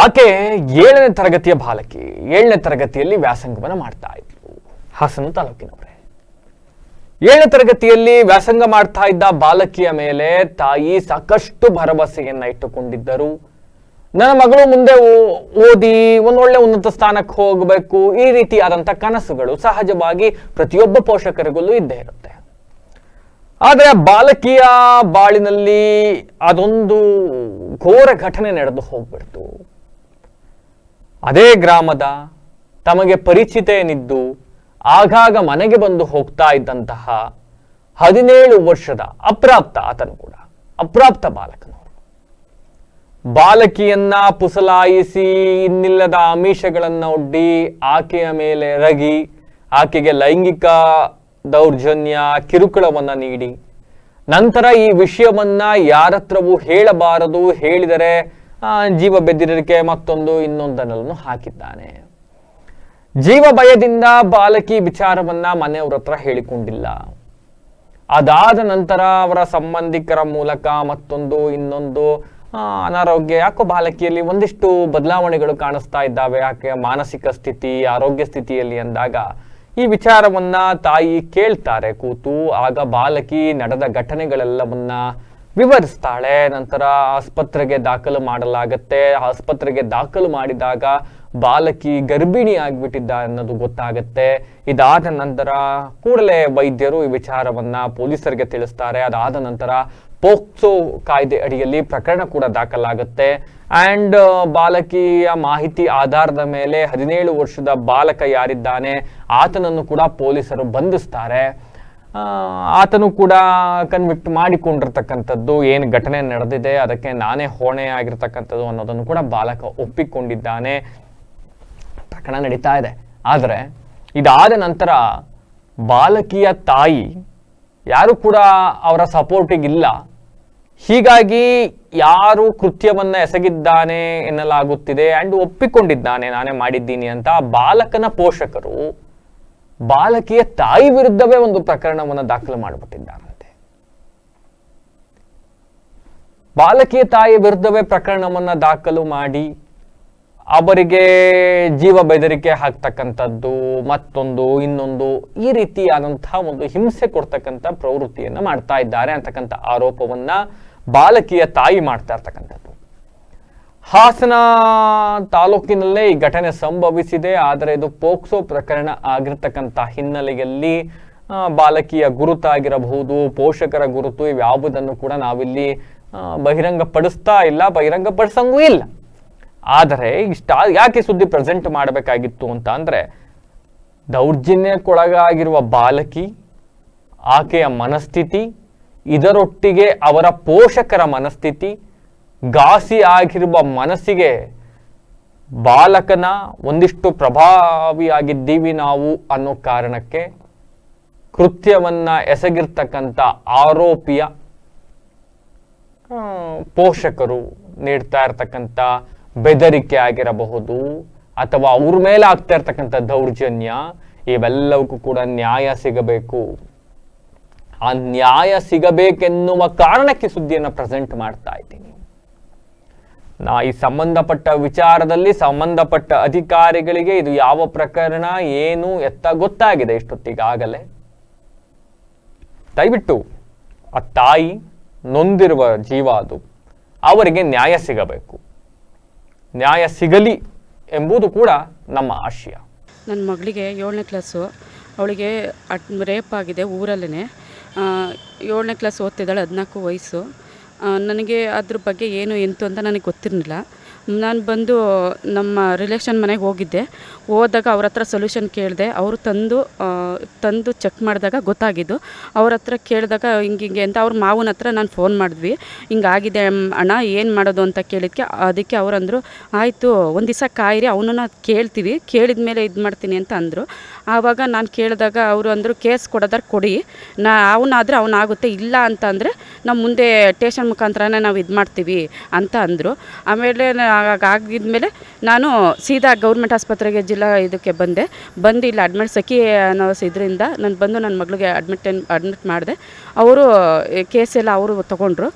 ಆಕೆ 7ನೇ ತರಗತಿಯ ಬಾಲಕಿ. 7ನೇ ತರಗತಿಯಲ್ಲಿ ವ್ಯಾಸಂಗವನ್ನು ಮಾಡ್ತಾ ಇದ್ಲು. ಹಾಸನ ತಾಲೂಕಿನವರೇ. 7ನೇ ತರಗತಿಯಲ್ಲಿ ವ್ಯಾಸಂಗ ಮಾಡ್ತಾ ಇದ್ದ ಬಾಲಕಿಯ ಮೇಲೆ ತಾಯಿ ಸಾಕಷ್ಟು ಭರವಸೆಯನ್ನ ಇಟ್ಟುಕೊಂಡಿದ್ದರು. ನನ್ನ ಮಗಳು ಮುಂದೆ ಓದಿ ಒಂದೊಳ್ಳೆ ಉನ್ನತ ಸ್ಥಾನಕ್ಕೆ ಹೋಗಬೇಕು, ಈ ರೀತಿಯಾದಂಥ ಕನಸುಗಳು ಸಹಜವಾಗಿ ಪ್ರತಿಯೊಬ್ಬ ಪೋಷಕರಿಗೂ ಇದ್ದೇ ಇರುತ್ತೆ. ಆದರೆ ಬಾಲಕಿಯ ಬಾಳಿನಲ್ಲಿ ಅದೊಂದು ಘೋರ ಘಟನೆ ನಡೆದು ಹೋಗ್ಬಿಡ್ತು. ಅದೇ ಗ್ರಾಮದ ತಮಗೆ ಪರಿಚಿತೇನಿದ್ದು ಆಗಾಗ ಮನೆಗೆ ಬಂದು ಹೋಗ್ತಾ ಇದ್ದಂತಹ 17 ವರ್ಷದ ಅಪ್ರಾಪ್ತ, ಆತನು ಕೂಡ ಅಪ್ರಾಪ್ತ ಬಾಲಕನವರು, ಬಾಲಕಿಯನ್ನ ಪುಸಲಾಯಿಸಿ ಇನ್ನಿಲ್ಲದ ಆಮಿಷಗಳನ್ನ ಒಡ್ಡಿ ಆಕೆಯ ಮೇಲೆ ರಗಿ ಆಕೆಗೆ ಲೈಂಗಿಕ ದೌರ್ಜನ್ಯ ಕಿರುಕುಳವನ್ನ ನೀಡಿ ನಂತರ ಈ ವಿಷಯವನ್ನ ಯಾರತ್ರವೂ ಹೇಳಬಾರದು, ಹೇಳಿದರೆ ಜೀವ ಬೆದರಿಕೆ ಮತ್ತೊಂದು ಇನ್ನೊಂದನ್ನು ಹಾಕಿದ್ದಾನೆ. ಜೀವ ಭಯದಿಂದ ಬಾಲಕಿ ವಿಚಾರವನ್ನ ಮನೆಯವರ ಹತ್ರ ಹೇಳಿಕೊಂಡಿಲ್ಲ. ಅದಾದ ನಂತರ ಅವರ ಸಂಬಂಧಿಕರ ಮೂಲಕ ಮತ್ತೊಂದು ಇನ್ನೊಂದು ಅನಾರೋಗ್ಯ, ಯಾಕೋ ಬಾಲಕಿಯಲ್ಲಿ ಒಂದಿಷ್ಟು ಬದಲಾವಣೆಗಳು ಕಾಣಿಸ್ತಾ ಇದ್ದಾವೆ ಆಕೆಯ ಮಾನಸಿಕ ಸ್ಥಿತಿ, ಆರೋಗ್ಯ ಸ್ಥಿತಿಯಲ್ಲಿ ಅಂದಾಗ ಈ ವಿಚಾರವನ್ನ ತಾಯಿ ಕೇಳ್ತಾರೆ ಕೂತು. ಆಗ ಬಾಲಕಿ ನಡೆದ ಘಟನೆಗಳೆಲ್ಲವನ್ನ ವಿವರಿಸ್ತಾಳೆ. ನಂತರ ಆಸ್ಪತ್ರೆಗೆ ದಾಖಲು ಮಾಡಲಾಗತ್ತೆ. ಆಸ್ಪತ್ರೆಗೆ ದಾಖಲು ಮಾಡಿದಾಗ ಬಾಲಕಿ ಗರ್ಭಿಣಿ ಆಗ್ಬಿಟ್ಟಿದ್ದ ಅನ್ನೋದು ಗೊತ್ತಾಗತ್ತೆ. ಇದಾದ ನಂತರ ಕೂಡಲೇ ವೈದ್ಯರು ಈ ವಿಚಾರವನ್ನ ಪೊಲೀಸರಿಗೆ ತಿಳಿಸ್ತಾರೆ. ಅದಾದ ನಂತರ ಪೋಕ್ಸೋ ಕಾಯ್ದೆ ಅಡಿಯಲ್ಲಿ ಪ್ರಕರಣ ಕೂಡ ದಾಖಲಾಗುತ್ತೆ. ಆ್ಯಂಡ್ ಬಾಲಕಿಯ ಮಾಹಿತಿ ಆಧಾರದ ಮೇಲೆ 17 ವರ್ಷದ ಬಾಲಕ ಯಾರಿದ್ದಾನೆ ಆತನನ್ನು ಕೂಡ ಪೊಲೀಸರು ಬಂಧಿಸ್ತಾರೆ. ಆತನು ಕೂಡ ಕನ್ವಿಕ್ಟ್ ಮಾಡಿಕೊಂಡಿರ್ತಕ್ಕಂಥದ್ದು, ಏನು ಘಟನೆ ನಡೆದಿದೆ ಅದಕ್ಕೆ ನಾನೇ ಹೊಣೆ ಆಗಿರ್ತಕ್ಕಂಥದ್ದು ಅನ್ನೋದನ್ನು ಕೂಡ ಬಾಲಕ ಒಪ್ಪಿಕೊಂಡಿದ್ದಾನೆ. ಪ್ರಕರಣ ನಡೀತಾ ಇದೆ. ಆದರೆ ಇದಾದ ನಂತರ ಬಾಲಕಿಯ ತಾಯಿ ಯಾರು ಕೂಡ ಅವರ ಸಪೋರ್ಟಿಗಿಲ್ಲ. ಹೀಗಾಗಿ ಯಾರು ಕೃತ್ಯವನ್ನ ಎಸಗಿದ್ದಾನೆ ಎನ್ನಲಾಗುತ್ತಿದೆ ಆ್ಯಂಡ್ ಒಪ್ಪಿಕೊಂಡಿದ್ದಾನೆ ನಾನೇ ಮಾಡಿದ್ದೀನಿ ಅಂತ ಬಾಲಕನ ಪೋಷಕರು ಬಾಲಕಿಯ ತಾಯಿ ವಿರುದ್ಧವೇ ಒಂದು ಪ್ರಕರಣವನ್ನು ದಾಖಲು ಮಾಡಿಬಿಟ್ಟಿದ್ದಾರಂತೆ. ಬಾಲಕಿಯ ತಾಯಿ ವಿರುದ್ಧವೇ ಪ್ರಕರಣವನ್ನ ದಾಖಲು ಮಾಡಿ ಅವರಿಗೆ ಜೀವ ಬೆದರಿಕೆ ಹಾಕ್ತಕ್ಕಂಥದ್ದು, ಮತ್ತೊಂದು ಇನ್ನೊಂದು ಈ ರೀತಿಯಾದಂತಹ ಒಂದು ಹಿಂಸೆ ಕೊಡ್ತಕ್ಕಂಥ ಪ್ರವೃತ್ತಿಯನ್ನ ಮಾಡ್ತಾ ಇದ್ದಾರೆ ಅಂತಕ್ಕಂಥ ಆರೋಪವನ್ನ ಬಾಲಕಿಯ ತಾಯಿ ಮಾಡ್ತಾ ಇರ್ತಕ್ಕಂಥದ್ದು. ಹಾಸನ ತಾಲೂಕಿನಲ್ಲೇ ಈ ಘಟನೆ ಸಂಭವಿಸಿದೆ. ಆದರೆ ಇದು ಪೋಕ್ಸೋ ಪ್ರಕರಣ ಆಗಿರ್ತಕ್ಕಂಥ ಹಿನ್ನೆಲೆಯಲ್ಲಿ ಬಾಲಕಿಯ ಗುರುತಾಗಿರಬಹುದು, ಪೋಷಕರ ಗುರುತು ಇವ್ಯಾವುದನ್ನು ಕೂಡ ನಾವಿಲ್ಲಿ ಬಹಿರಂಗಪಡಿಸ್ತಾ ಇಲ್ಲ, ಬಹಿರಂಗಪಡಿಸಂಗೂ ಇಲ್ಲ. ಆದರೆ ಯಾಕೆ ಸುದ್ದಿ ಪ್ರೆಸೆಂಟ್ ಮಾಡಬೇಕಾಗಿತ್ತು ಅಂತ ಅಂದರೆ, ದೌರ್ಜನ್ಯಕ್ಕೊಳಗಾಗಿರುವ ಬಾಲಕಿ, ಆಕೆಯ ಮನಸ್ಥಿತಿ, ಇದರೊಟ್ಟಿಗೆ ಅವರ ಪೋಷಕರ ಮನಸ್ಥಿತಿ, ಘಾಸಿ ಆಗಿರುವ ಮನಸ್ಸಿಗೆ ಬಾಲಕನ ಒಂದಿಷ್ಟು ಪ್ರಭಾವಿಯಾಗಿದ್ದೀವಿ ನಾವು ಅನ್ನೋ ಕಾರಣಕ್ಕೆ ಕೃತ್ಯವನ್ನ ಎಸಗಿರ್ತಕ್ಕಂಥ ಆರೋಪಿಯ ಪೋಷಕರು ನೀಡ್ತಾ ಇರ್ತಕ್ಕಂಥ ಬೆದರಿಕೆ ಆಗಿರಬಹುದು ಅಥವಾ ಅವ್ರ ಮೇಲೆ ಆಗ್ತಾ ಇರ್ತಕ್ಕಂಥ ದೌರ್ಜನ್ಯ, ಇವೆಲ್ಲವಕ್ಕೂ ಕೂಡ ನ್ಯಾಯ ಸಿಗಬೇಕು. ಆ ನ್ಯಾಯ ಸಿಗಬೇಕೆನ್ನುವ ಕಾರಣಕ್ಕೆ ಸುದ್ದಿಯನ್ನು ಪ್ರೆಸೆಂಟ್ ಮಾಡ್ತಾ ಇದ್ದೀನಿ. ನಾ ಈ ಸಂಬಂಧಪಟ್ಟ ವಿಚಾರದಲ್ಲಿ ಸಂಬಂಧಪಟ್ಟ ಅಧಿಕಾರಿಗಳಿಗೆ ಇದು ಯಾವ ಪ್ರಕರಣ ಏನು ಎತ್ತ ಗೊತ್ತಾಗಿದೆ ಇಷ್ಟೊತ್ತಿಗಾಗಲೇ. ದಯವಿಟ್ಟು ಆ ತಾಯಿ ನೊಂದಿರುವ ಜೀವ ಅದು, ಅವರಿಗೆ ನ್ಯಾಯ ಸಿಗಬೇಕು, ನ್ಯಾಯ ಸಿಗಲಿ ಎಂಬುದು ಕೂಡ ನಮ್ಮ ಆಶಯ. ನನ್ನ ಮಗಳಿಗೆ 7ನೇ ಕ್ಲಾಸು, ಅವಳಿಗೆ ರೇಪ್ ಆಗಿದೆ ಊರಲ್ಲೇ. 7ನೇ ಕ್ಲಾಸ್ ಓದ್ತಿದ್ದಾಳೆ, 14 ವಯಸ್ಸು. ನನಗೆ ಅದ್ರ ಬಗ್ಗೆ ಏನು ಎಂತು ಅಂತ ನನಗೆ ಗೊತ್ತಿರಲಿಲ್ಲ. ನಾನು ಬಂದು ನಮ್ಮ ರಿಲೇಷನ್ ಮನೆಗೆ ಹೋಗಿದ್ದೆ. ಹೋದಾಗ ಅವ್ರ ಹತ್ರ ಸೊಲ್ಯೂಷನ್ ಕೇಳಿದೆ. ಅವರು ತಂದು ಚೆಕ್ ಮಾಡಿದಾಗ ಗೊತ್ತಾಗಿದ್ದು. ಅವ್ರ ಹತ್ರ ಕೇಳಿದಾಗ ಹಿಂಗೆ ಅಂತ ಅವ್ರ ಮಾವನ ಹತ್ರ ನಾನು ಫೋನ್ ಮಾಡಿದ್ವಿ, ಹಿಂಗಾಗಿದೆ ಅಣ್ಣ ಏನು ಮಾಡೋದು ಅಂತ ಕೇಳಿದ್ಕೆ ಅದಕ್ಕೆ ಅವರಂದರು ಆಯಿತು ಒಂದು ದಿವಸ ಕಾಯಿರಿ, ಅವನನ್ನು ಕೇಳ್ತೀವಿ, ಕೇಳಿದ ಮೇಲೆ ಇದು ಮಾಡ್ತೀನಿ ಅಂತ ಅಂದರು. ಆವಾಗ ನಾನು ಕೇಳಿದಾಗ ಅವರು ಅಂದರು ಕೇಸ್ ಕೊಡೋದಾರೆ ಕೊಡಿ, ಅವನಾದರೆ ಅವನಾಗುತ್ತೆ, ಇಲ್ಲ ಅಂತ ಅಂದರೆ ನಮ್ಮ ಮುಂದೆ ಟೇಷನ್ ಮುಖಾಂತರನೇ ನಾವು ಇದು ಮಾಡ್ತೀವಿ ಅಂತ ಅಂದರು. ಆಮೇಲೆ ಆಗಿದ್ಮೇಲೆ ನಾನು ಸೀದಾ ಗೌರ್ಮೆಂಟ್ ಆಸ್ಪತ್ರೆಗೆ ಜಿಲ್ಲಾ ಇದಕ್ಕೆ ಬಂದು ಇಲ್ಲಿ ಅಡ್ಮಿಟ್ ಸಖಿ ಅನ್ನೋ ಇದರಿಂದ ನಾನು ಬಂದು ನನ್ನ ಮಗಳಿಗೆ ಅಡ್ಮಿಟ್ ಮಾಡಿದೆ. ಅವರು ಕೇಸೆಲ್ಲ ಅವರು ತೊಗೊಂಡ್ರು.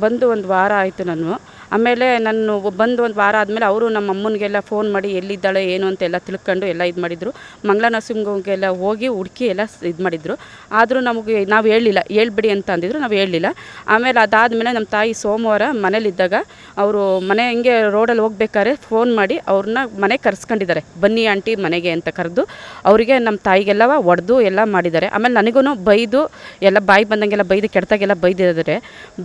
ಬಂದು ಒಂದು ವಾರ ಆಯಿತು. ನಾನು ಆಮೇಲೆ ನಾನು ಬಂದು ಒಂದು ವಾರ ಆದಮೇಲೆ ಅವರು ನಮ್ಮ ಅಮ್ಮನಿಗೆಲ್ಲ ಫೋನ್ ಮಾಡಿ ಎಲ್ಲಿದ್ದಾಳೆ ಏನು ಅಂತೆಲ್ಲ ತಿಳ್ಕೊಂಡು ಎಲ್ಲ ಇದು ಮಾಡಿದರು. ಮಂಗಳ ನರ್ಸಿಂಗ್ ಹೋಮ್ಗೆಲ್ಲ ಹೋಗಿ ಹುಡುಕಿ ಎಲ್ಲ ಇದು ಮಾಡಿದರು. ಆದರೂ ನಮಗೆ ನಾವು ಹೇಳಲಿಲ್ಲ, ಹೇಳ್ಬಿಡಿ ಅಂತ ಅಂದಿದ್ರು, ನಾವು ಹೇಳಲಿಲ್ಲ. ಆಮೇಲೆ ಅದಾದಮೇಲೆ ನಮ್ಮ ತಾಯಿ ಸೋಮವಾರ ಮನೇಲಿದ್ದಾಗ ಅವರು ಮನೆ ಹಿಂಗೆ ರೋಡಲ್ಲಿ ಹೋಗ್ಬೇಕಾದ್ರೆ ಫೋನ್ ಮಾಡಿ ಅವ್ರನ್ನ ಮನೆಗೆ ಕರ್ಸ್ಕೊಂಡಿದ್ದಾರೆ, ಬನ್ನಿ ಆಂಟಿ ಮನೆಗೆ ಅಂತ ಕರೆದು ಅವರಿಗೆ ನಮ್ಮ ತಾಯಿಗೆಲ್ಲ ಹೊಡೆದು ಎಲ್ಲ ಮಾಡಿದ್ದಾರೆ. ಆಮೇಲೆ ನನಗೂ ಬೈದು ಎಲ್ಲ ಬಾಯಿ ಬಂದಂಗೆಲ್ಲ ಬೈದು ಕೆಡ್ತಾಗೆಲ್ಲ ಬೈದಿದ್ದಾರೆ,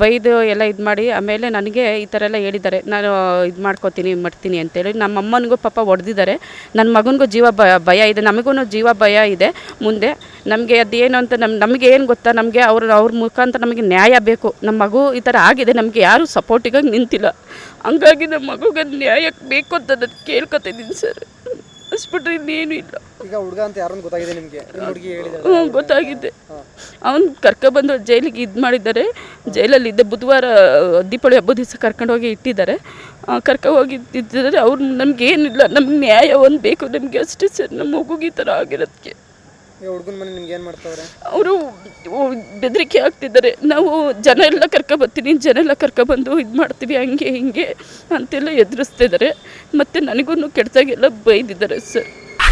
ಬೈದು ಎಲ್ಲ ಇದು ಮಾಡಿ ಆಮೇಲೆ ನನಗೆ ಈ ಥರ ಎಲ್ಲ ಹೇಳಿದ್ದಾರೆ, ನಾನು ಇದು ಮಾಡ್ತೀನಿ ಅಂತೇಳಿ. ನಮ್ಮ ಅಮ್ಮನಿಗೂ ಪಾಪ ಹೊಡೆದಿದ್ದಾರೆ, ನನ್ನ ಮಗನಿಗೂ ಜೀವ ಭಯ ಇದೆ, ನಮಗೂ ಜೀವ ಭಯ ಇದೆ. ಮುಂದೆ ನಮಗೆ ಅದೇನು ಅಂತ ನಮಗೆ ಏನು ಗೊತ್ತಾ, ನಮಗೆ ಅವ್ರ ಮುಖಾಂತರ ನಮಗೆ ನ್ಯಾಯ ಬೇಕು. ನಮ್ಮ ಮಗು ಈ ಥರ ಆಗಿದೆ, ನಮಗೆ ಯಾರೂ ಸಪೋರ್ಟಿಗಾಗಿ ನಿಂತಿಲ್ಲ, ಹಂಗಾಗಿ ನಮ್ಮ ಮಗುಗೆ ನ್ಯಾಯ ಬೇಕು ಅಂತ ನಾನು ಕೇಳ್ಕೊತಿದ್ದೀನಿ ಸರ್. ಅಷ್ಟ್ಬಿಟ್ರೆ ಇನ್ನೇನು ಇಲ್ಲ. ಈಗ ಹುಡುಗ ಅಂತ ಯಾರನ್ನು ಗೊತ್ತಾಗಿದೆ ನಿಮಗೆ? ಹುಡುಗಿ ಹೇಳಿದ್ದಾರೆ? ಹ್ಞೂ ಗೊತ್ತಾಗಿದೆ. ಅವ್ನು ಕರ್ಕೊಬಂದು ಜೈಲಿಗೆ ಇದು ಮಾಡಿದ್ದಾರೆ, ಜೈಲಲ್ಲಿದ್ದೆ. ಬುಧವಾರ ದೀಪಾವಳಿ ಹಬ್ಬದ ದಿವಸ ಕರ್ಕೊಂಡೋಗಿ ಇಟ್ಟಿದ್ದಾರೆ, ಹೋಗಿ ಇಟ್ಟಿದ್ದಾರೆ. ಅವ್ರು ನಮಗೇನಿಲ್ಲ, ನಮ್ಗೆ ನ್ಯಾಯ ಒಂದು ಬೇಕು ನಮಗೆ ಅಷ್ಟೇ ಸರ್. ನಮ್ಮ ಮಗುಗೆ ಈ ಥರ ಆಗಿರೋದಕ್ಕೆ ಹುಡುಗನ ಮನೆ ನಿಮ್ಗೆ ಏನು ಮಾಡ್ತಾವ್ರೆ? ಅವರು ಬೆದರಿಕೆ ಆಗ್ತಿದ್ದಾರೆ, ನಾವು ಜನ ಎಲ್ಲ ಕರ್ಕೊಬರ್ತೀನಿ, ಜನ ಎಲ್ಲ ಕರ್ಕೊಬಂದು ಇದು ಮಾಡ್ತೀವಿ ಹಂಗೆ ಹಿಂಗೆ ಅಂತೆಲ್ಲ ಎದುರಿಸ್ತಿದ್ದಾರೆ. ಮತ್ತು ನನಗೂ ಕೆಟ್ಟದಾಗೆಲ್ಲ ಬೈದಿದ್ದಾರೆ ಸರ್.